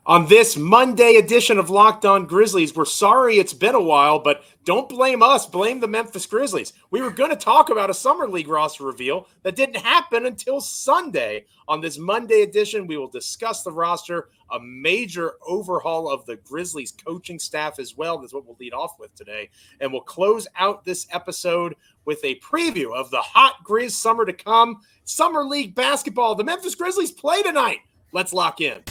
On this Monday edition of Locked On Grizzlies, we're sorry it's been a while, but don't blame us. Blame the Memphis Grizzlies. We were going to talk about a Summer League roster reveal that didn't happen until Sunday. On this Monday edition, we will discuss the roster, a major overhaul of the Grizzlies coaching staff as well. That's what we'll lead off with today. And we'll close out this episode with a preview of the hot Grizz summer to come. Summer League basketball. The Memphis Grizzlies play tonight. Let's lock in.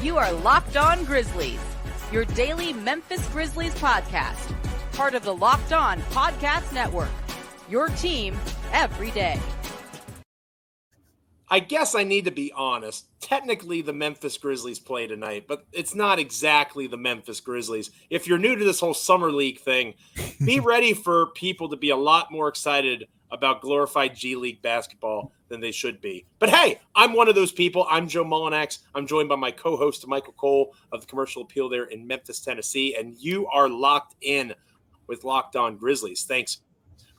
You are Locked On Grizzlies, your daily Memphis Grizzlies podcast, part of the Locked On Podcast Network, your team every day. I guess I need to be honest. Technically, the Memphis Grizzlies play tonight, but it's not exactly the Memphis Grizzlies. If you're new to this whole Summer League thing, be ready for people to be a lot more excited about glorified G League basketball than they should be. But hey, I'm one of those people. I'm Joe Mullinax. I'm joined by my co-host, Damichael Cole of the Commercial Appeal there in Memphis, Tennessee, and you are locked in with Locked On Grizzlies. Thanks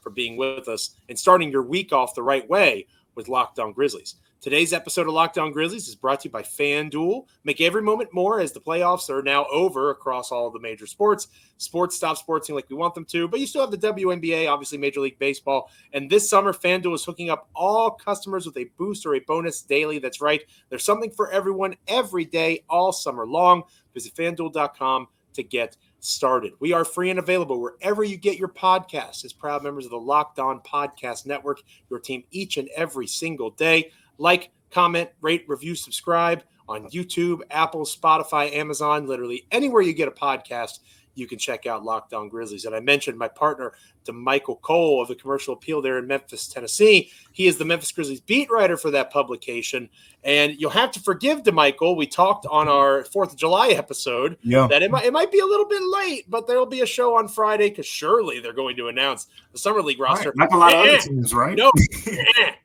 for being with us and starting your week off the right way with Locked On Grizzlies. Today's episode of Locked On Grizzlies is brought to you by FanDuel. Make every moment more as the playoffs are now over across all of the major sports. Sports stop sportsing like we want them to, but you still have the WNBA, obviously Major League Baseball. And this summer, FanDuel is hooking up all customers with a boost or a bonus daily. That's right. There's something for everyone every day, all summer long. Visit FanDuel.com to get started. We are free and available wherever you get your podcasts. As proud members of the Locked On Podcast Network, your team each and every single day. Like, comment, rate, review, subscribe on YouTube, Apple, Spotify, Amazon, literally anywhere you get a podcast, you can check out Locked On Grizzlies. And I mentioned my partner, Damichael Cole of the Commercial Appeal there in Memphis, Tennessee. He is the Memphis Grizzlies beat writer for that publication. And you'll have to forgive Damichael. We talked on our 4th of July episode that it might be a little bit late, but there will be a show on Friday because surely they're going to announce the Summer League roster. Right. Like a lot of other teams, right?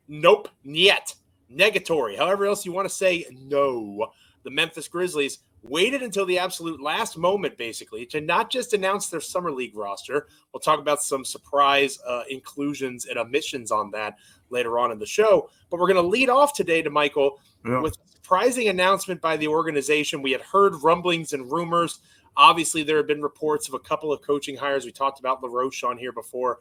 Nope, yet. Negatory, however else you want to say, no. The Memphis Grizzlies waited until the absolute last moment, basically, to not just announce their Summer League roster. We'll talk about some surprise inclusions and omissions on that later on in the show. But we're going to lead off today, Damichael, with a surprising announcement by the organization. We had heard rumblings and rumors. Obviously, there have been reports of a couple of coaching hires. We talked about LaRoche on here before.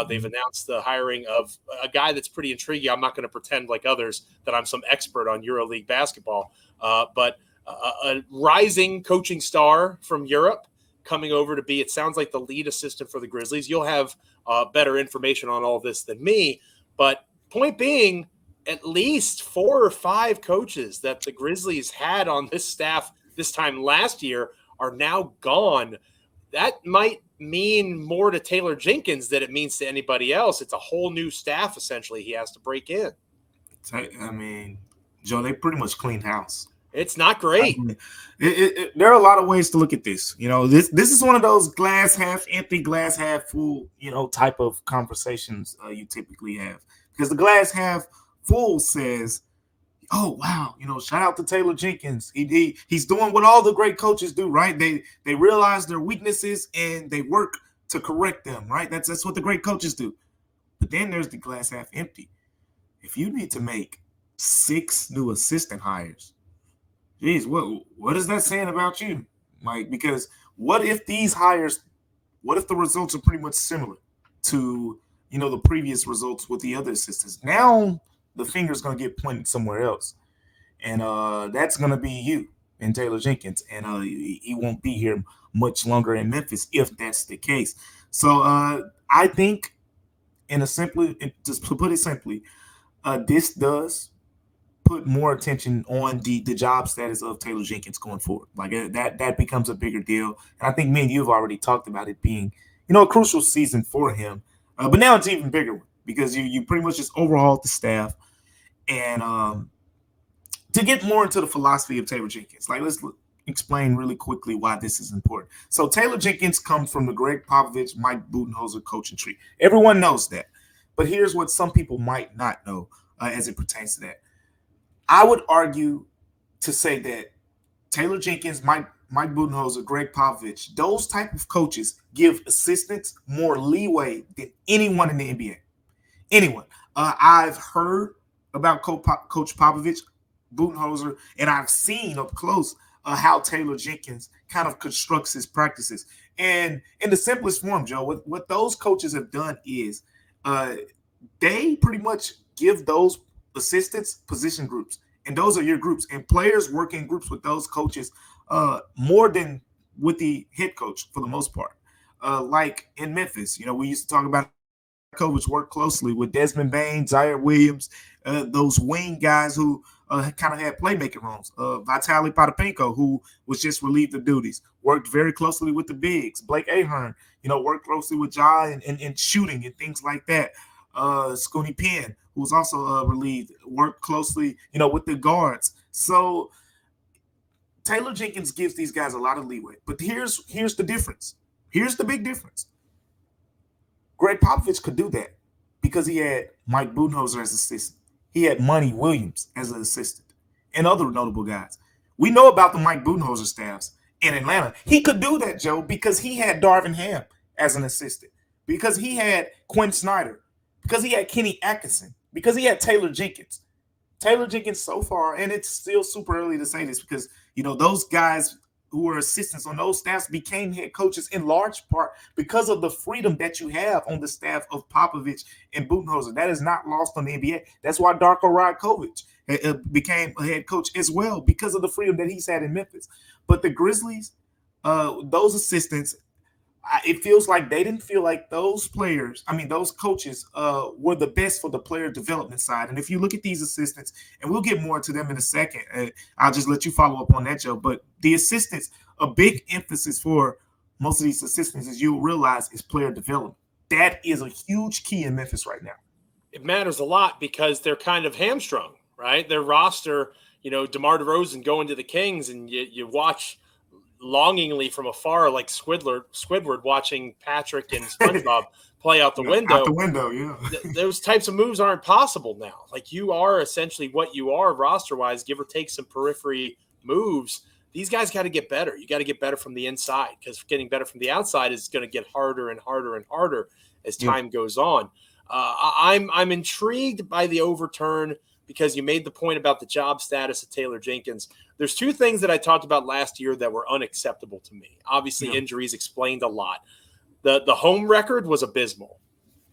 They've announced the hiring of a guy that's pretty intriguing. I'm not going to pretend like others that I'm some expert on EuroLeague basketball, but a rising coaching star from Europe coming over to be, it sounds like, the lead assistant for the Grizzlies. You'll have better information on all this than me, but point being, at least 4 or 5 coaches that the Grizzlies had on this staff this time last year are now gone. That might mean more to Taylor Jenkins than it means to anybody else. It's a whole new staff, essentially, he has to break in. I mean, Joe, they pretty much cleaned house. It's not great. I mean, there are a lot of ways to look at this. You know, this is one of those glass half empty, glass half full, type of conversations you typically have. Because the glass half full says, oh, wow, shout out to Taylor Jenkins. He's doing what all the great coaches do, right? They realize their weaknesses and they work to correct them, right? That's what the great coaches do. But then there's the glass half empty. If you need to make 6 new assistant hires, geez, what is that saying about you? Like, because what if the results are pretty much similar to, the previous results with the other assistants? Now the finger's going to get pointed somewhere else. And that's going to be you and Taylor Jenkins. And he won't be here much longer in Memphis if that's the case. So I think, just to put it simply, this does put more attention on the job status of Taylor Jenkins going forward. Like that becomes a bigger deal. And I think me and you have already talked about it being, a crucial season for him. But now it's even bigger because you pretty much just overhauled the staff. And to get more into the philosophy of Taylor Jenkins, let's explain really quickly why this is important. So Taylor Jenkins comes from the Greg Popovich, Mike Budenholzer coaching tree. Everyone knows that. But here's what some people might not know as it pertains to that. I would argue to say that Taylor Jenkins, Mike Budenholzer, Greg Popovich, those type of coaches give assistants more leeway than anyone in the NBA. Anyone. I've heard about Coach Popovich, Budenholzer, and I've seen up close how Taylor Jenkins kind of constructs his practices. And in the simplest form, Joe, what those coaches have done is they pretty much give those assistants position groups. And those are your groups. And players work in groups with those coaches more than with the head coach for the most part. Like in Memphis, we used to talk about coach worked closely with Desmond Bain, Zaire Williams, those wing guys who kind of had playmaking roles. Vitaly Potapenko, who was just relieved of duties, worked very closely with the bigs. Blake Ahern, worked closely with Ja and shooting and things like that. Scooney Penn, who was also relieved, worked closely, with the guards. So Taylor Jenkins gives these guys a lot of leeway. But here's the difference. Here's the big difference. Greg Popovich could do that because he had Mike Budenholzer as assistant. He had Monty Williams as an assistant and other notable guys. We know about the Mike Budenholzer staffs in Atlanta. He could do that, Joe, because he had Darvin Ham as an assistant, because he had Quinn Snyder, because he had Kenny Atkinson, because he had Taylor Jenkins. Taylor Jenkins so far, and it's still super early to say this because, those guys who were assistants on those staffs became head coaches in large part because of the freedom that you have on the staff of Popovich and Budenholzer. That is not lost on the NBA. That's why Darko Rajakovic became a head coach as well because of the freedom that he's had in Memphis. But the Grizzlies, those assistants, it feels like they didn't feel like those coaches were the best for the player development side. And if you look at these assistants, and we'll get more to them in a second, I'll just let you follow up on that, Joe. But the assistants, a big emphasis for most of these assistants, as you'll realize, is player development. That is a huge key in Memphis right now. It matters a lot because they're kind of hamstrung, right? Their roster, DeMar DeRozan going to the Kings, and you watch longingly from afar, like Squidward watching Patrick and SpongeBob play out the window. Out the window, yeah. Those types of moves aren't possible now. Like, you are essentially what you are roster-wise, give or take some periphery moves. These guys got to get better. You got to get better from the inside because getting better from the outside is going to get harder and harder and harder as time goes on. I'm intrigued by the overturn because you made the point about the job status of Taylor Jenkins. There's two things that I talked about last year that were unacceptable to me. Obviously, injuries explained a lot. The home record was abysmal,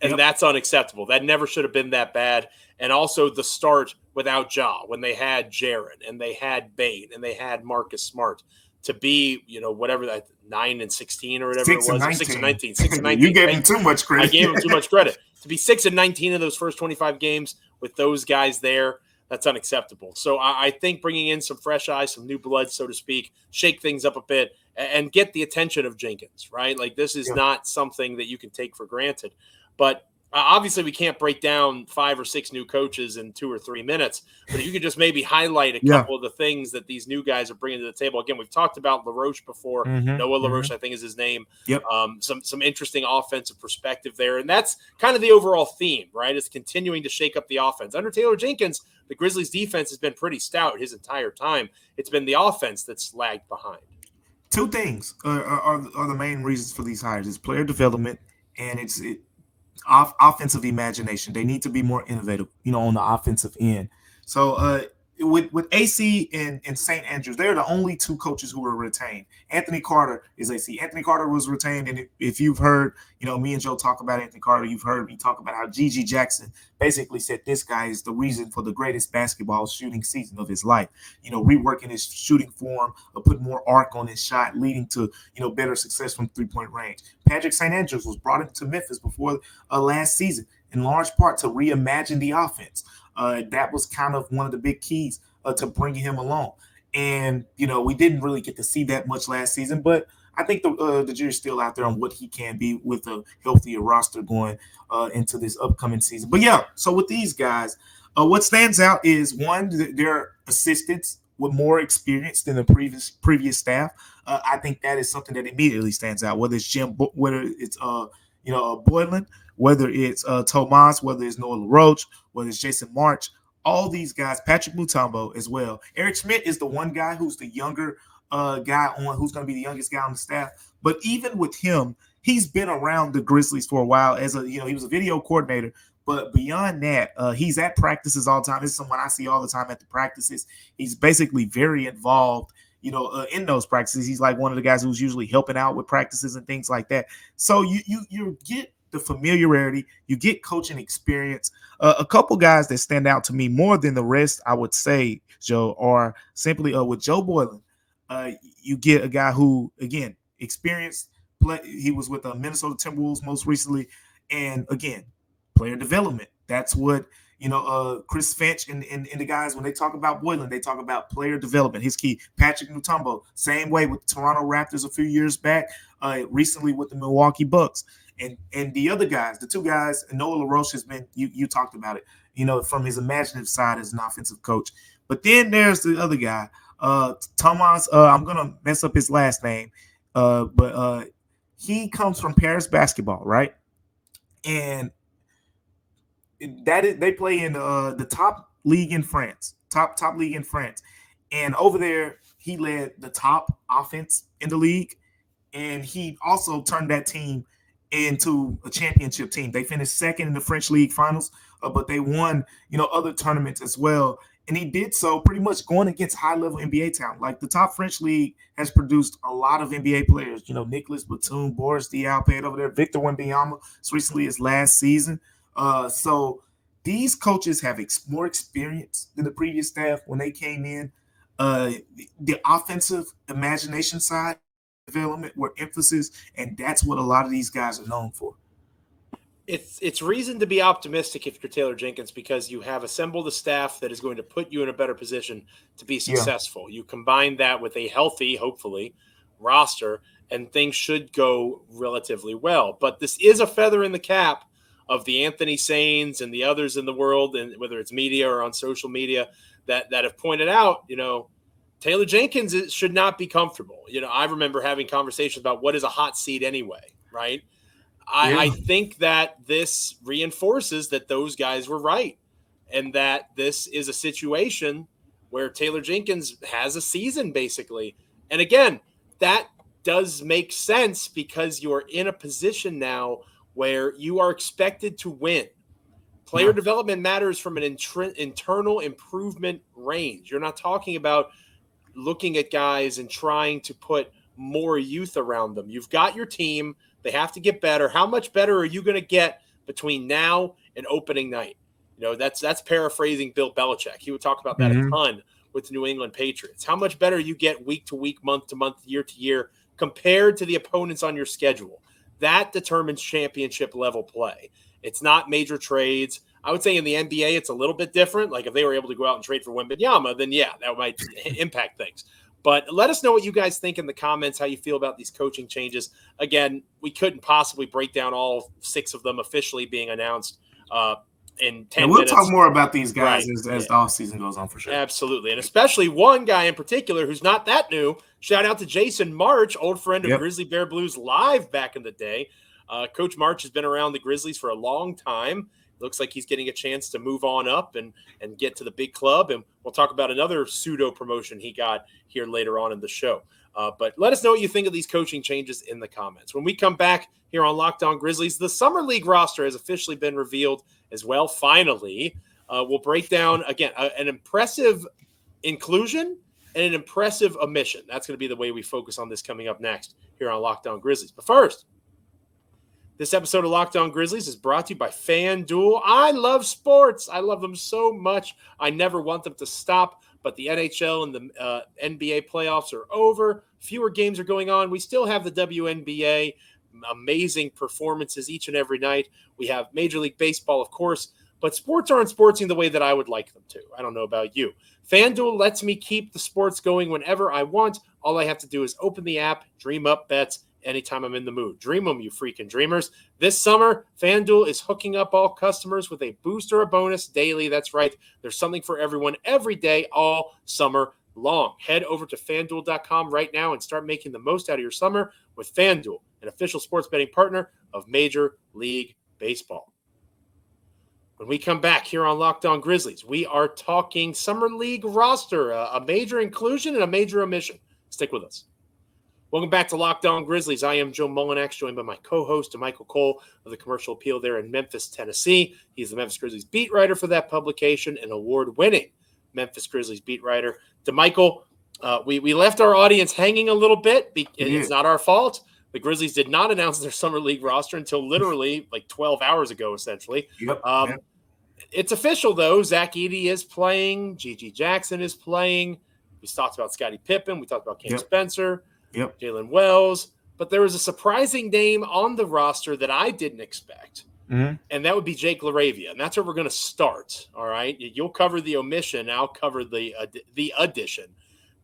and that's unacceptable. That never should have been that bad. And also the start without Ja, when they had Jaren and they had Bane and they had Marcus Smart, to be, whatever that 9-16 or whatever it was, 6-19, 6-19. You gave him too much credit. I gave him too much credit. To be 6-19 in those first 25 games with those guys there, that's unacceptable. So I think bringing in some fresh eyes, some new blood, so to speak, shake things up a bit and get the attention of Jenkins, right? Like, this is not something that you can take for granted. But obviously, we can't break down 5 or 6 new coaches in 2 or 3 minutes, but you could just maybe highlight a couple of the things that these new guys are bringing to the table. Again, we've talked about LaRoche before. Noah LaRoche, I think, is his name. Some interesting offensive perspective there. And that's kind of the overall theme, right? It's continuing to shake up the offense. Under Taylor Jenkins, the Grizzlies' defense has been pretty stout his entire time. It's been the offense that's lagged behind. Two things are the main reasons for these hires. It's player development and it's offensive imagination. They need to be more innovative, on the offensive end. So with AC and St. Andrews, they're the only two coaches who were retained. Anthony Carter is AC. Anthony Carter was retained, and if you've heard, me and Joe talk about Anthony Carter, you've heard me talk about how Gigi Jackson basically said this guy is the reason for the greatest basketball shooting season of his life. Reworking his shooting form, putting more arc on his shot, leading to better success from three-point range. Patrick St. Andrews was brought into Memphis before last season, in large part to reimagine the offense. That was kind of one of the big keys to bringing him along. And, we didn't really get to see that much last season, but I think the jury's still out there on what he can be with a healthier roster going into this upcoming season. But, so with these guys, what stands out is, one, their assistants with more experience than the previous staff. I think that is something that immediately stands out, whether it's whether it's Boylan, whether it's Tomas, whether it's Noah LaRoche, whether it's Jason March, all these guys, Patrick Mutombo as well. Eric Schmidt is the one guy who's the younger guy who's going to be the youngest guy on the staff. But even with him, he's been around the Grizzlies for a while he was a video coordinator, But beyond that, he's at practices all the time. This is someone I see all the time at the practices. He's basically very involved, in those practices. He's like one of the guys who's usually helping out with practices and things like that. So you get the familiarity, you get coaching experience. A couple guys that stand out to me more than the rest, I would say, Joe, are simply with Joe Boylan. You get a guy who, again, experienced play. He was with the Minnesota Timberwolves most recently, and again, player development. That's what Chris Finch and the guys, when they talk about Boylan, they talk about player development. His key. Patrick Mutombo, same way with the Toronto Raptors a few years back. Recently with the Milwaukee Bucks, and the other guys, the two guys, Noah LaRoche has been. You talked about it. From his imaginative side as an offensive coach. But then there's the other guy, Thomas. I'm gonna mess up his last name, but he comes from Paris basketball, right? And they play in the top league in France, top league in France. And over there, he led the top offense in the league, and he also turned that team into a championship team. They finished second in the French league finals, but they won, other tournaments as well. And he did so pretty much going against high-level NBA talent. Like the top French league has produced a lot of NBA players. Nicolas Batum, Boris Diaw played over there, Victor Wembanyama as recently as last season. So these coaches have more experience than the previous staff when they came in. The offensive imagination side development were emphasis, and that's what a lot of these guys are known for. It's reason to be optimistic if you're Taylor Jenkins, because you have assembled a staff that is going to put you in a better position to be successful. Yeah. You combine that with a healthy, hopefully, roster, and things should go relatively well. But this is a feather in the cap of the Anthony Sains and the others in the world, and whether it's media or on social media, that have pointed out, Taylor Jenkins should not be comfortable. I remember having conversations about what is a hot seat anyway, right? I think that this reinforces that those guys were right, and that this is a situation where Taylor Jenkins has a season basically. And again, that does make sense because you're in a position now where you are expected to win. Player development matters from an internal improvement range. You're not talking about looking at guys and trying to put more youth around them. You've got your team. They have to get better. How much better are you going to get between now and opening night? That's paraphrasing Bill Belichick. He would talk about that a ton with the New England Patriots. How much better you get week to week, month to month, year to year compared to the opponents on your schedule. That determines championship level play. It's not major trades. I would say in the NBA, it's a little bit different. Like if they were able to go out and trade for Wembanyama, then yeah, that might impact things. But let us know what you guys think in the comments, how you feel about these coaching changes. Again, we couldn't possibly break down all 6 of them officially being announced in 10 and we'll minutes. We'll talk more about these guys right. as the offseason goes on for sure. Absolutely. And especially one guy in particular who's not that new. Shout out to Jason March, old friend of Grizzly Bear Blues Live back in the day. Coach March has been around the Grizzlies for a long time. Looks like he's getting a chance to move on up and get to the big club. And we'll talk about another pseudo promotion he got here later on in the show. But let us know what you think of these coaching changes in the comments. When we come back here on Locked On Grizzlies, the Summer League roster has officially been revealed as well. Finally, we'll break down, again, an impressive inclusion and an impressive omission. That's going to be the way we focus on this coming up next here on Locked On Grizzlies. But first, this episode of Locked On Grizzlies is brought to you by FanDuel. I love sports. I love them so much. I never want them to stop, but the NHL and the NBA playoffs are over. Fewer games are going on. We still have the WNBA. Amazing performances each and every night. We have Major League Baseball, of course, but sports aren't sportsing the way that I would like them to. I don't know about you. FanDuel lets me keep the sports going whenever I want. All I have to do is open the app, dream up bets, anytime I'm in the mood. Dream them, you freaking dreamers. This summer, FanDuel is hooking up all customers with a boost or a bonus daily. That's right. There's something for everyone every day, all summer long. Head over to FanDuel.com right now and start making the most out of your summer with FanDuel, an official sports betting partner of Major League Baseball. When we come back here on Locked On Grizzlies, we are talking Summer League roster, a major inclusion and a major omission. Stick with us. Welcome back to Locked On Grizzlies. I am Joe Mullinax, joined by my co-host, Damichael Cole of the Commercial Appeal there in Memphis, Tennessee. He's the Memphis Grizzlies beat writer for that publication, an award-winning Memphis Grizzlies beat writer. Damichael, we left our audience hanging a little bit. It's not our fault. The Grizzlies did not announce their summer league roster until literally like 12 hours ago, essentially. Yep. It's official, though. Zach Edey is playing. Gigi Jackson is playing. We talked about Scottie Pippen. We talked about Cam Spencer. Jalen Wells. But there was a surprising name on the roster that I didn't expect, and that would be Jake LaRavia. And that's where we're going to start, all right? You'll cover the omission. I'll cover the addition.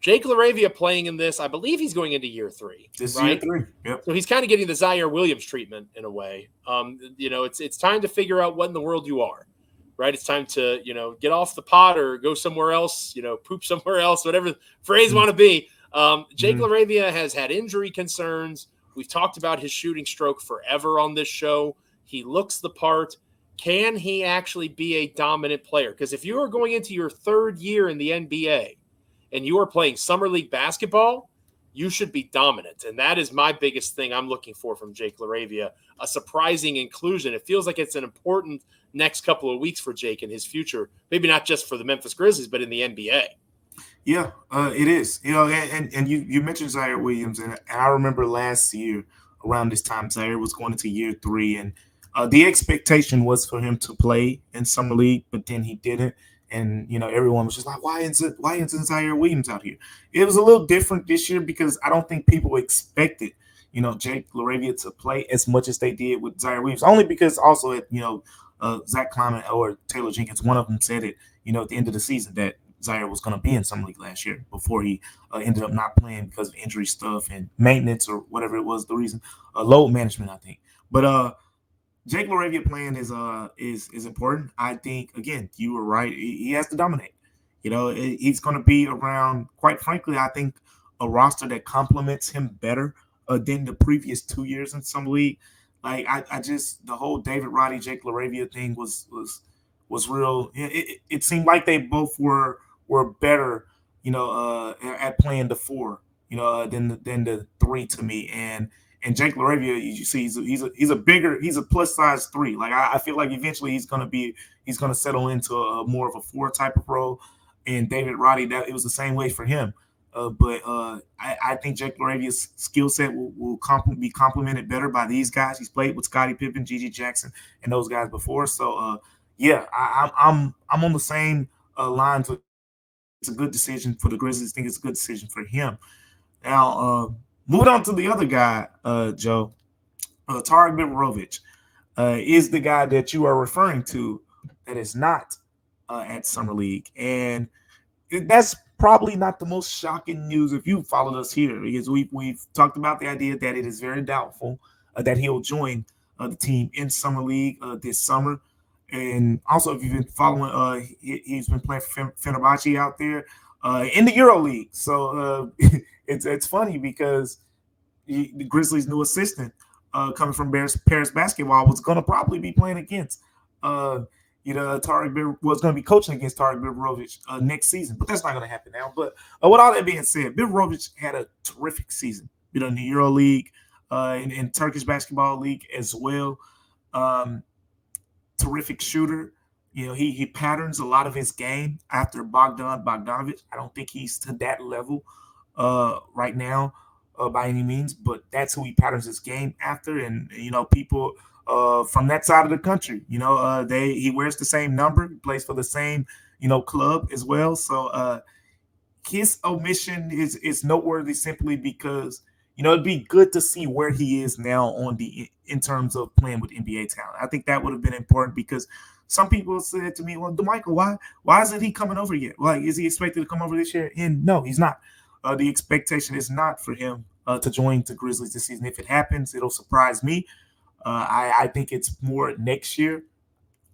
Jake LaRavia playing in this, I believe he's going into year 3. This is year 3. Yep. So he's kind of getting the Zaire Williams treatment in a way. It's time to figure out what in the world you are, right? It's time to, get off the pot or go somewhere else, poop somewhere else, whatever the phrase want to be. Jake LaRavia has had injury concerns. We've talked about his shooting stroke forever on this show. He looks the part. Can he actually be a dominant player? Because if you are going into your 3rd year in the NBA and you are playing summer league basketball, you should be dominant. And that is my biggest thing I'm looking for from Jake LaRavia, a surprising inclusion. It feels like it's an important next couple of weeks for Jake and his future, maybe not just for the Memphis Grizzlies, but in the NBA. Yeah, it is. And you mentioned Zaire Williams, and I remember last year around this time, Zaire was going into year 3, and the expectation was for him to play in summer league, but then he didn't. And everyone was just like, why isn't Zaire Williams out here? It was a little different this year because I don't think people expected Jake LaRavia to play as much as they did with Zaire Williams. Only because also Zach Kleiman or Taylor Jenkins, one of them said it at the end of the season that Zaire was going to be in summer league last year before he ended up not playing because of injury stuff and maintenance or whatever it was the reason, load management, I think. But Jake LaRavia playing is important. I think, again, you were right. He has to dominate. He's going to be around, quite frankly, I think a roster that complements him better than the previous 2 years in summer league. Like I just, the whole David Roddy, Jake LaRavia thing was real. It seemed like they both were better, at playing the 4, than the 3 to me. And Jake LaRavia, you see, he's a plus size 3. Like I feel like eventually he's gonna settle into a more of a 4 type of role. And David Roddy, that it was the same way for him. But I think Jake LaRavia's skill set will be complemented better by these guys. He's played with Scottie Pippen, Gigi Jackson, and those guys before. So I'm on the same lines with. It's a good decision for the Grizzlies. I think it's a good decision for him. Now, moving on to the other guy, Joe, Tarek Biberovic is the guy that you are referring to that is not at Summer League. And that's probably not the most shocking news if you followed us here, because we've talked about the idea that it is very doubtful that he'll join the team in Summer League this summer. And also, if you've been following, he's been playing for Fenerbahce out there in the Euro League. So it's funny because the Grizzlies' new assistant coming from Paris basketball was going to probably be playing against, Tarek was going to be coaching against Tarek Biberovic next season. But that's not going to happen now. But with all that being said, Biberovic had a terrific season, in the Euro League, in Turkish basketball league as well. Terrific shooter. He patterns a lot of his game after Bogdanovic. I don't think he's to that level right now by any means, but that's who he patterns his game after. And, people from that side of the country, he wears the same number, he plays for the same, club as well. So his omission is noteworthy simply because, it'd be good to see where he is now in terms of playing with NBA talent. I think that would have been important because some people said to me, well, Damichael, why isn't he coming over yet? Like, is he expected to come over this year? And no, he's not. The expectation is not for him to join the Grizzlies this season. If it happens, it'll surprise me. I think it's more next year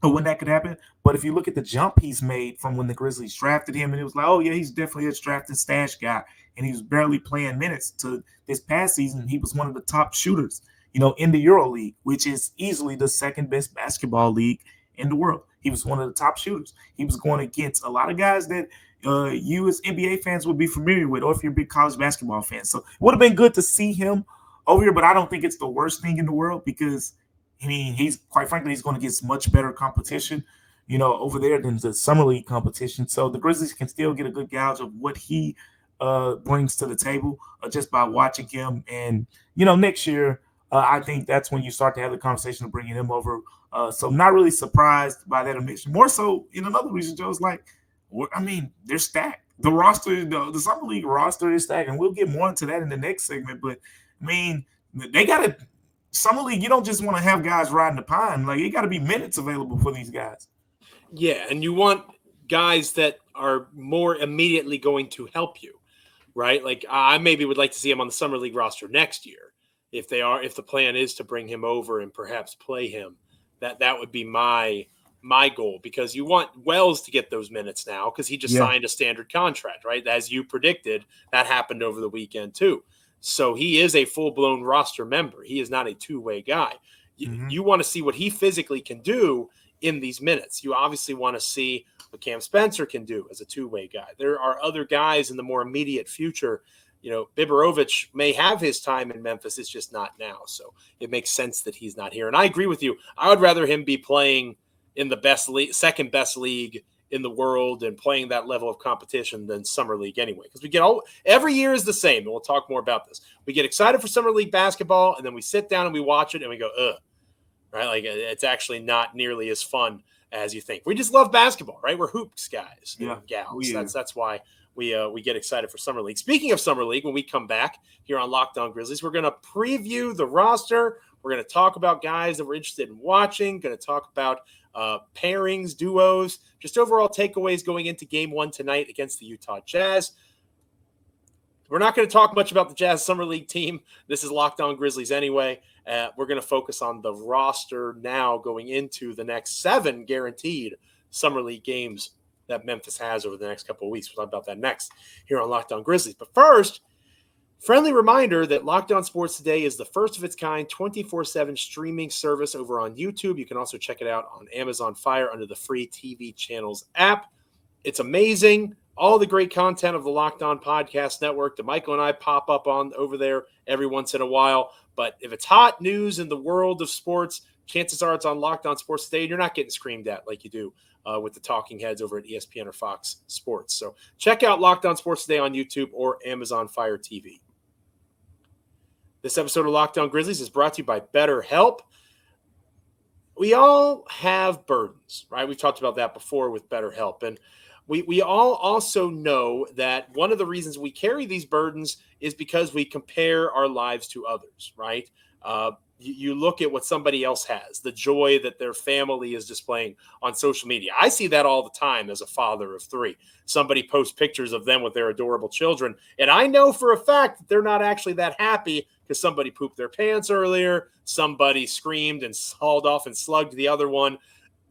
when that could happen. But if you look at the jump he's made from when the Grizzlies drafted him, and it was like, oh, yeah, he's definitely a drafted stash guy. And he was barely playing minutes to this past season. He was one of the top shooters, in the Euro League, which is easily the second best basketball league in the world. He was one of the top shooters. He was going against a lot of guys that you as NBA fans would be familiar with, or if you're a big college basketball fan. So it would have been good to see him over here, but I don't think it's the worst thing in the world because, I mean, he's quite frankly, he's going to get much better competition, over there than the summer league competition. So the Grizzlies can still get a good gauge of what he brings to the table just by watching him. And, next year, I think that's when you start to have the conversation of bringing him over. So I'm not really surprised by that omission. More so in another reason, Joe's like, they're stacked. The roster, the summer league roster is stacked, and we'll get more into that in the next segment. But they got to summer league. You don't just want to have guys riding the pine. Like, it got to be minutes available for these guys. Yeah, and you want guys that are more immediately going to help you, right? Like, I maybe would like to see him on the summer league roster next year if the plan is to bring him over and perhaps play him. That would be my goal, because you want Wells to get those minutes now because he just signed a standard contract, right? As you predicted, that happened over the weekend too. So he is a full-blown roster member. He is not a two-way guy. You want to see what he physically can do in these minutes. You obviously want to see what Cam Spencer can do as a two-way guy. There are other guys in the more immediate future. Biberovich may have his time in Memphis. It's just not now. So it makes sense that he's not here. And I agree with you. I would rather him be playing in the best league, second best league in the world and playing that level of competition than summer league anyway. Because every year is the same. And we'll talk more about this. We get excited for summer league basketball, and then we sit down and we watch it and we go, ugh. Right? Like, it's actually not nearly as fun as you think. We just love basketball, right? We're hoops guys and gals. That's why we get excited for summer league. Speaking of summer league, when we come back here on Locked On Grizzlies, we're going to preview the roster. We're going to talk about guys that we're interested in watching. Going to talk about pairings, duos, just overall takeaways going into game 1 tonight against the Utah Jazz. We're not going to talk much about the Jazz Summer League team. This is Locked On Grizzlies anyway. We're going to focus on the roster now going into the next 7 guaranteed Summer League games that Memphis has over the next couple of weeks. We'll talk about that next here on Locked On Grizzlies. But first, friendly reminder that Locked On Sports Today is the first of its kind 24/7 streaming service over on YouTube. You can also check it out on Amazon Fire under the free TV Channels app. It's amazing. All the great content of the Locked On Podcast Network. Damichael and I pop up on over there every once in a while. But if it's hot news in the world of sports, chances are it's on Locked On Sports Today, and you're not getting screamed at like you do with the talking heads over at ESPN or Fox Sports. So check out Locked On Sports Today on YouTube or Amazon Fire TV. This episode of Locked On Grizzlies is brought to you by BetterHelp. We all have burdens, right? We've talked about that before with BetterHelp. And we all also know that one of the reasons we carry these burdens is because we compare our lives to others, right? You look at what somebody else has, the joy that their family is displaying on social media. I see that all the time as a father of 3. Somebody posts pictures of them with their adorable children, and I know for a fact that they're not actually that happy because somebody pooped their pants earlier, somebody screamed and hauled off and slugged the other one.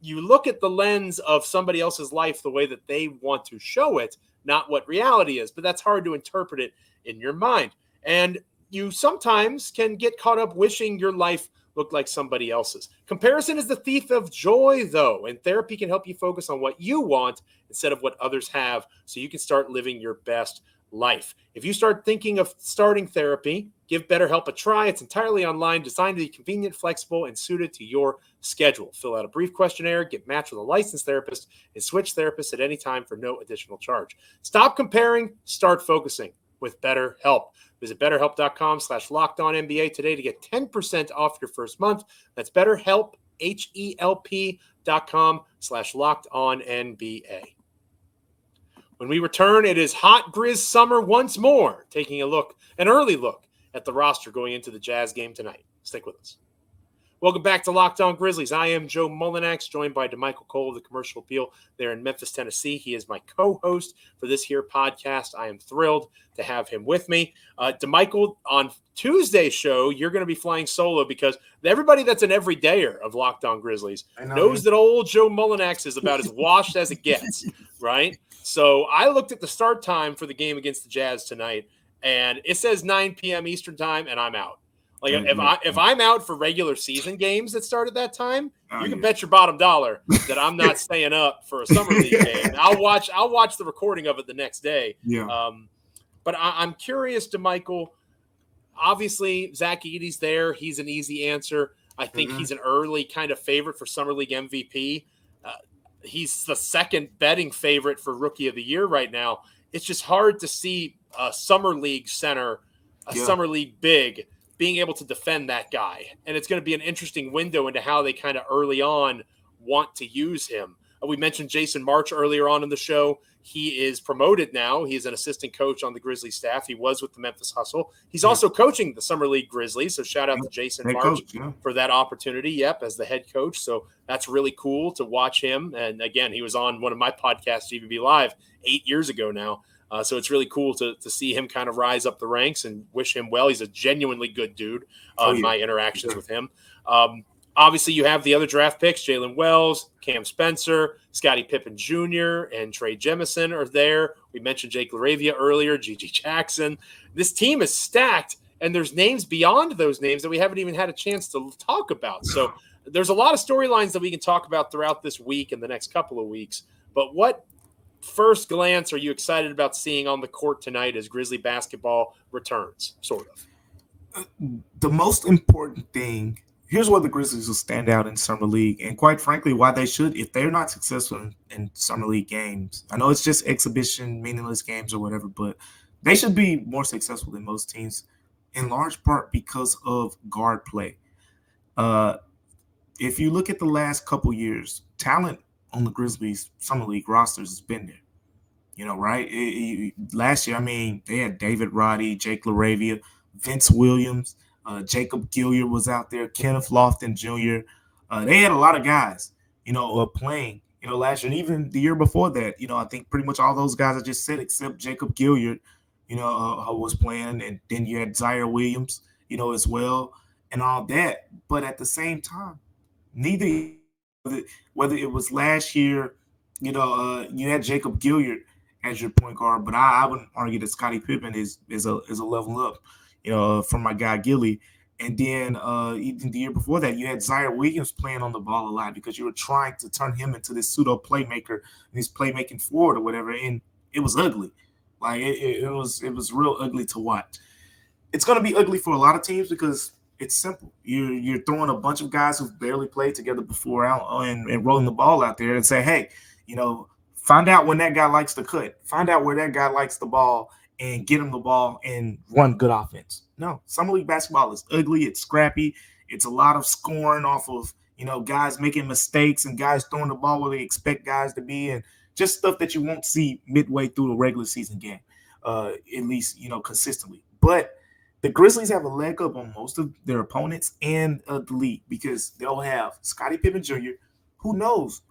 You look at the lens of somebody else's life the way that they want to show it, not what reality is, but that's hard to interpret it in your mind. And you sometimes can get caught up wishing your life looked like somebody else's. Comparison is the thief of joy, though, and therapy can help you focus on what you want instead of what others have so you can start living your best life. If you start thinking of starting therapy, give BetterHelp a try. It's entirely online, designed to be convenient, flexible, and suited to your schedule. Fill out a brief questionnaire, get matched with a licensed therapist, and switch therapists at any time for no additional charge. Stop comparing, start focusing with BetterHelp. Visit BetterHelp.com/LockedOnNBA today to get 10% off your first month. That's BetterHelp, HELP.com/LockedOnNBA. When we return, it is hot Grizz summer once more, taking an early look at the roster going into the Jazz game tonight. Stick with us. Welcome back to Locked On Grizzlies. I am Joe Mullinax, joined by Damichael Cole of the Commercial Appeal there in Memphis, Tennessee. He is my co-host for this here podcast. I am thrilled to have him with me. Damichael, on Tuesday's show, you're going to be flying solo because everybody that's an everydayer of Locked On Grizzlies knows that old Joe Mullinax is about as washed as it gets, right? So I looked at the start time for the game against the Jazz tonight, and it says 9 p.m. Eastern time, and I'm out. Like if I'm out for regular season games that start at that time, you can bet your bottom dollar that I'm not staying up for a summer league game. I'll watch the recording of it the next day. Yeah. But I'm curious, Damichael. Obviously, Zach Edey's there. He's an easy answer. I think he's an early kind of favorite for Summer League MVP. He's the second betting favorite for Rookie of the Year right now. It's just hard to see a Summer League center, Summer League big, being able to defend that guy. And it's going to be an interesting window into how they kind of early on want to use him. We mentioned Jason March earlier on in the show. He is promoted now. He's an assistant coach on the Grizzlies staff. He was with the Memphis Hustle. He's also coaching the Summer League Grizzlies. So shout out to Jason March for that opportunity. As the head coach. So that's really cool to watch him. And again, he was on one of my podcasts, GVB Live, 8 years ago now. So it's really cool to see him kind of rise up the ranks and wish him well. He's a genuinely good dude in my interactions with him. Obviously, you have the other draft picks, Jalen Wells, Cam Spencer, Scottie Pippen Jr., and Trey Jemison are there. We mentioned Jake LaRavia earlier, Gigi Jackson. This team is stacked, and there's names beyond those names that we haven't even had a chance to talk about. So there's a lot of storylines that we can talk about throughout this week and the next couple of weeks. But what first glance are you excited about seeing on the court tonight as Grizzly basketball returns, sort of? The most important thing, here's where the Grizzlies will stand out in Summer League, and quite frankly, why they should, if they're not successful in Summer League games. I know it's just exhibition, meaningless games or whatever, but they should be more successful than most teams, in large part because of guard play. If you look at the last couple years, talent on the Grizzlies Summer League rosters has been there. You know, right? Last year, I mean, they had David Roddy, Jake LaRavia, Vince Williams, Jacob Gilliard was out there, Kenneth Lofton Jr. They had a lot of guys, playing, last year. And even the year before that, I think pretty much all those guys I just said, except Jacob Gilliard, was playing. And then you had Zaire Williams, as well, and all that. But at the same time, whether it was last year, you had Jacob Gilliard as your point guard, but I would argue that Scottie Pippen is a level up, from my guy Gilly. And then even the year before that, you had Zaire Williams playing on the ball a lot because you were trying to turn him into this pseudo playmaker, this playmaking forward or whatever, and it was ugly. Like it was real ugly to watch. It's going to be ugly for a lot of teams because it's simple. You're throwing a bunch of guys who've barely played together before out and rolling the ball out there and say, hey, find out when that guy likes to cut. Find out where that guy likes the ball and get him the ball and run good offense. No, Summer League basketball is ugly. It's scrappy. It's a lot of scoring off of, guys making mistakes and guys throwing the ball where they expect guys to be and just stuff that you won't see midway through the regular season game, at least, consistently. But the Grizzlies have a leg up on most of their opponents and the league because they'll have Scottie Pippen Jr., who knows,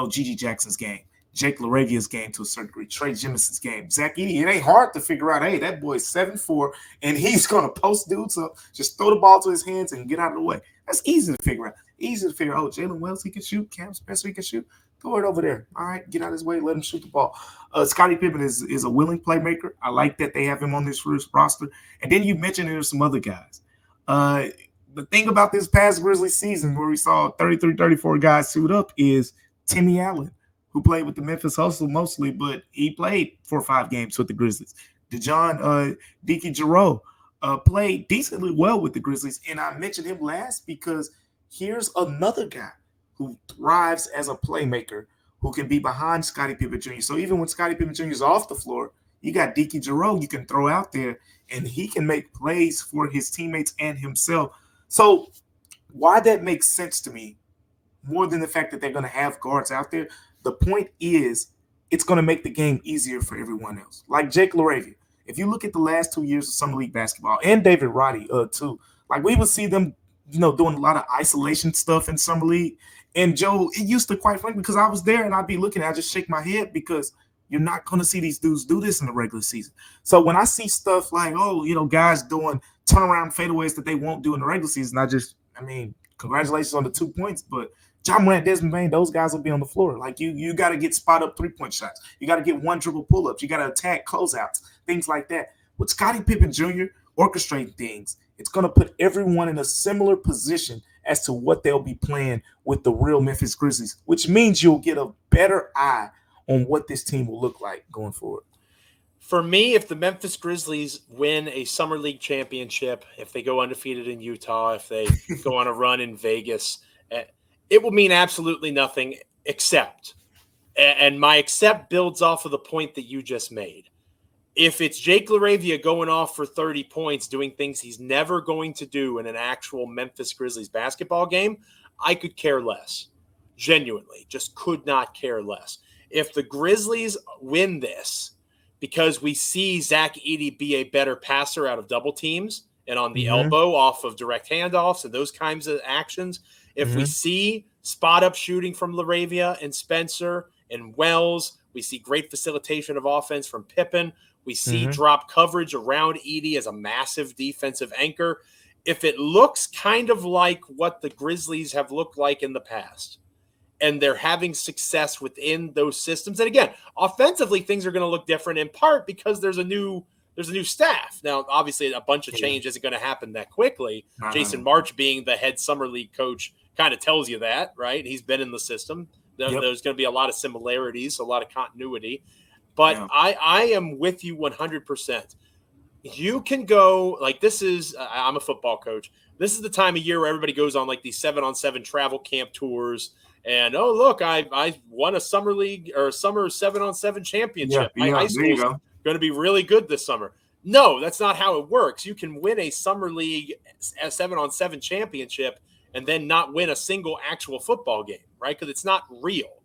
Gigi Jackson's game, Jake LaRavia's game to a certain degree, Trey Jemison's game, Zach Edey. It ain't hard to figure out, hey, that boy's 7'4", and he's going to post dudes up, just throw the ball to his hands and get out of the way. That's easy to figure out. Easy to figure out, Jalen Wells, he can shoot. Cam Spencer, he can shoot. Throw it over there. All right, get out of his way, let him shoot the ball. Scottie Pippen is a willing playmaker. I like that they have him on this first roster. And then you mentioned there's some other guys. The thing about this past Grizzlies season where we saw 33, 34 guys suit up is Timmy Allen, who played with the Memphis Hustle mostly, but he played 4 or 5 games with the Grizzlies. DeJohn Deke Giroux played decently well with the Grizzlies, and I mentioned him last because here's another guy who thrives as a playmaker who can be behind Scottie Pippen Jr. So even when Scottie Pippen Jr. is off the floor, you got Deke Giroux you can throw out there, and he can make plays for his teammates and himself. So why that makes sense to me, more than the fact that they're going to have guards out there, the point is it's going to make the game easier for everyone else. Like Jake LaRavia. If you look at the last 2 years of Summer League basketball, and David Roddy too, like we would see them, doing a lot of isolation stuff in Summer League. And Joe, it used to, quite frankly, because I was there and I'd be looking, I just shake my head because you're not going to see these dudes do this in the regular season. So when I see stuff like, guys doing turnaround fadeaways that they won't do in the regular season, congratulations on the 2 points, but John Morant, Desmond Bain, those guys will be on the floor. Like you got to get spot up 3-point shots. You got to get one dribble pull-ups. You got to attack closeouts, things like that. With Scottie Pippen Jr., orchestrate things, it's going to put everyone in a similar position as to what they'll be playing with the real Memphis Grizzlies, which means you'll get a better eye on what this team will look like going forward. For me, if the Memphis Grizzlies win a Summer League championship, if they go undefeated in Utah, if they go on a run in Vegas, it will mean absolutely nothing except, and my except builds off of the point that you just made. If it's Jake LaRavia going off for 30 points, doing things he's never going to do in an actual Memphis Grizzlies basketball game, I could care less. Genuinely, just could not care less. If the Grizzlies win this because we see Zach Edey be a better passer out of double teams and on the elbow off of direct handoffs and those kinds of actions, if we see spot-up shooting from LaRavia and Spencer and Wells, we see great facilitation of offense from Pippen, we see drop coverage around Edey as a massive defensive anchor. If it looks kind of like what the Grizzlies have looked like in the past, and they're having success within those systems, and again, offensively, things are going to look different in part because there's a new staff. Now, obviously, a bunch of change isn't going to happen that quickly. Jason March being the head Summer League coach kind of tells you that, right? He's been in the system. There's going to be a lot of similarities, a lot of continuity. But I am with you 100%. You can go like this is I'm a football coach. This is the time of year where everybody goes on like these 7-on-7 travel camp tours. And oh look, I won a summer league or summer 7-on-7 championship. My high school's going to be really good this summer. No, that's not how it works. You can win a summer league 7-on-7 championship and then not win a single actual football game, right? Because it's not real.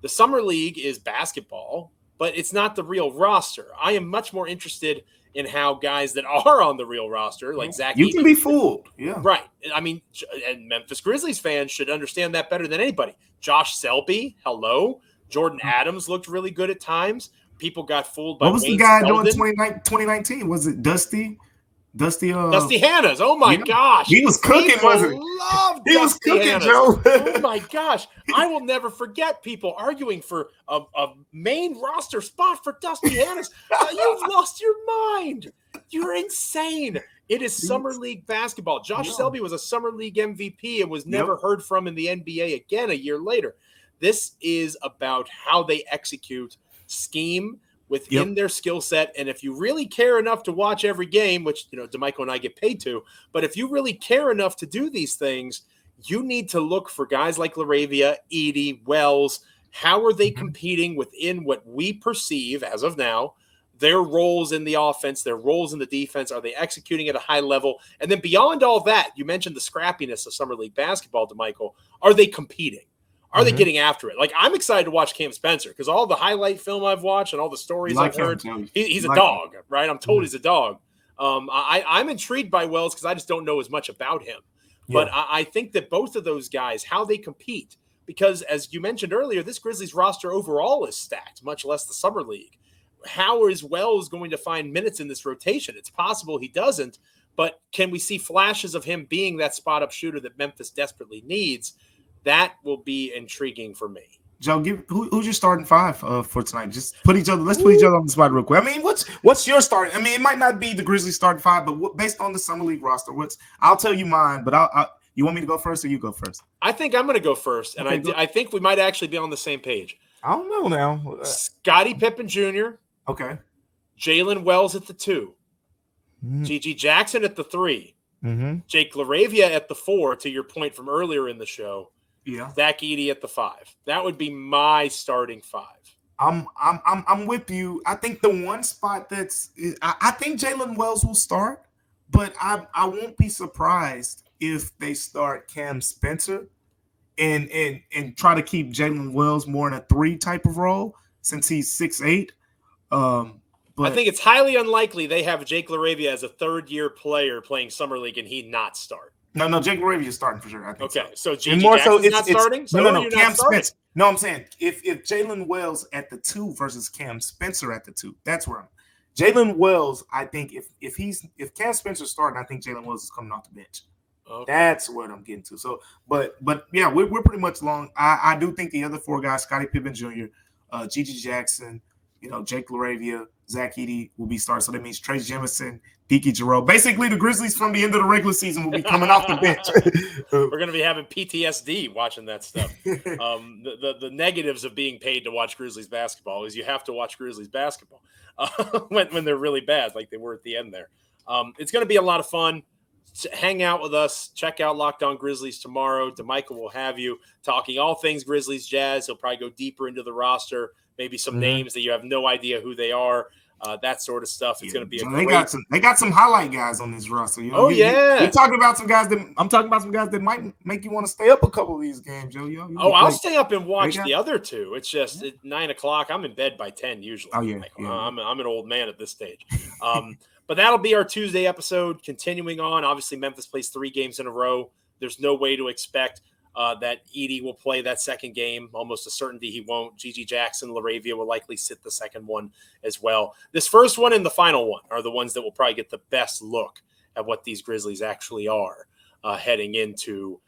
The summer league is basketball, but it's not the real roster. I am much more interested in how guys that are on the real roster, like Zach, you can be fooled. Yeah. Right. I mean, and Memphis Grizzlies fans should understand that better than anybody. Josh Selby, hello. Jordan Adams looked really good at times. People got fooled by what was Wayne the guy Selden. doing 2019? Was it Dusty Hannahs. Oh my gosh. He was cooking, wasn't he? He was cooking, Hannahs. Joe. Oh my gosh. I will never forget people arguing for a main roster spot for Dusty Hannahs. You've lost your mind. You're insane. It is Summer League basketball. Josh Selby was a Summer League MVP and was never heard from in the NBA again a year later. This is about how they execute scheme within their skill set. And if you really care enough to watch every game, which, Damichael and I get paid to, but if you really care enough to do these things, you need to look for guys like LaRavia, Edey, Wells. How are they competing within what we perceive as of now, their roles in the offense, their roles in the defense? Are they executing at a high level? And then beyond all that, you mentioned the scrappiness of Summer League basketball, Damichael. Are they competing? Are they getting after it? Like, I'm excited to watch Cam Spencer because all the highlight film I've watched and all the stories I've heard, he's a dog, right? I'm told he's a dog. I'm intrigued by Wells because I just don't know as much about him. But I think that both of those guys, how they compete, because as you mentioned earlier, this Grizzlies roster overall is stacked, much less the Summer League. How is Wells going to find minutes in this rotation? It's possible he doesn't, but can we see flashes of him being that spot-up shooter that Memphis desperately needs? That will be intriguing for me. Joe, who's your starting five for tonight? Just put each other. Let's put each other on the spot real quick. I mean, what's your starting? I mean, it might not be the Grizzlies starting five, but based on the Summer League roster, I'll tell you mine. But you want me to go first, or you go first? I think I'm going to go first, and I think we might actually be on the same page. I don't know now. Scottie Pippen Jr. Okay. Jalen Wells at the 2. G.G. Jackson at the 3. Jake LaRavia at the 4. To your point from earlier in the show. Yeah, Zach Edey at the 5. That would be my starting 5. I'm with you. I think the one spot I think Jalen Wells will start, but I won't be surprised if they start Cam Spencer and try to keep Jalen Wells more in a 3 type of role since he's 6'8". But I think it's highly unlikely they have Jake LaRavia as a third-year player playing Summer League and he not start. No, Jake LaRavia is starting for sure. I think okay, so G.G. Jackson's not starting? So no, Cam Spencer. No, I'm saying if Jalen Wells at the 2 versus Cam Spencer at the 2, that's where I'm. Jalen Wells, I think if Cam Spencer's starting, I think Jalen Wells is coming off the bench. Okay. That's what I'm getting to. So, but yeah, we're pretty much along. I do think the other 4 guys, Scottie Pippen Jr., G.G. Jackson, Jake LaRavia, Zach Edey will be starting. So that means Trace Jemison, Deke Giroux. Basically, the Grizzlies from the end of the regular season will be coming off the bench. We're going to be having PTSD watching that stuff. The negatives of being paid to watch Grizzlies basketball is you have to watch Grizzlies basketball when they're really bad, like they were at the end there. It's going to be a lot of fun. Hang out with us. Check out Locked On Grizzlies tomorrow. Damichael will have you talking all things Grizzlies Jazz. He'll probably go deeper into the roster, maybe some names that you have no idea who they are, that sort of stuff. It's going to be they got some highlight guys on this roster. You're talking about some guys I'm talking about some guys that might make you want to stay up a couple of these games, I'll stay up and watch the other two. It's just at 9 o'clock. I'm in bed by 10 usually. I'm an old man at this stage. But that'll be our Tuesday episode. Continuing on, obviously Memphis plays 3 games in a row. There's no way to expect that Edey will play that second game. Almost a certainty he won't. Gigi Jackson, LaRavia will likely sit the second one as well. This first one and the final one are the ones that will probably get the best look at what these Grizzlies actually are heading into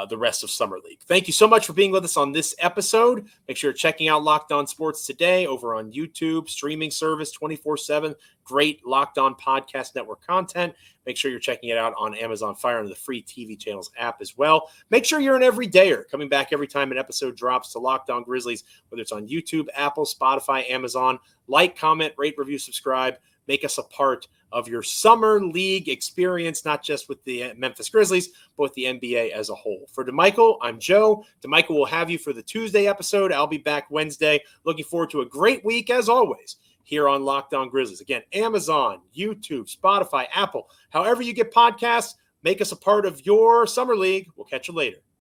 the rest of Summer League. Thank you so much for being with us on this episode. Make sure you're checking out Locked On Sports today over on YouTube, streaming service 24/7. Great Locked On Podcast Network content. Make sure you're checking it out on Amazon Fire and the free TV channels app as well. Make sure you're an everydayer, coming back every time an episode drops to Locked On Grizzlies, whether it's on YouTube, Apple, Spotify, Amazon. Like, comment, rate, review, subscribe. Make us a part of your summer league experience, not just with the Memphis Grizzlies, but with the NBA as a whole. For Damichael, I'm Joe. Damichael will have you for the Tuesday episode. I'll be back Wednesday. Looking forward to a great week, as always, here on Locked On Grizzlies. Again, Amazon, YouTube, Spotify, Apple, however you get podcasts, make us a part of your summer league. We'll catch you later.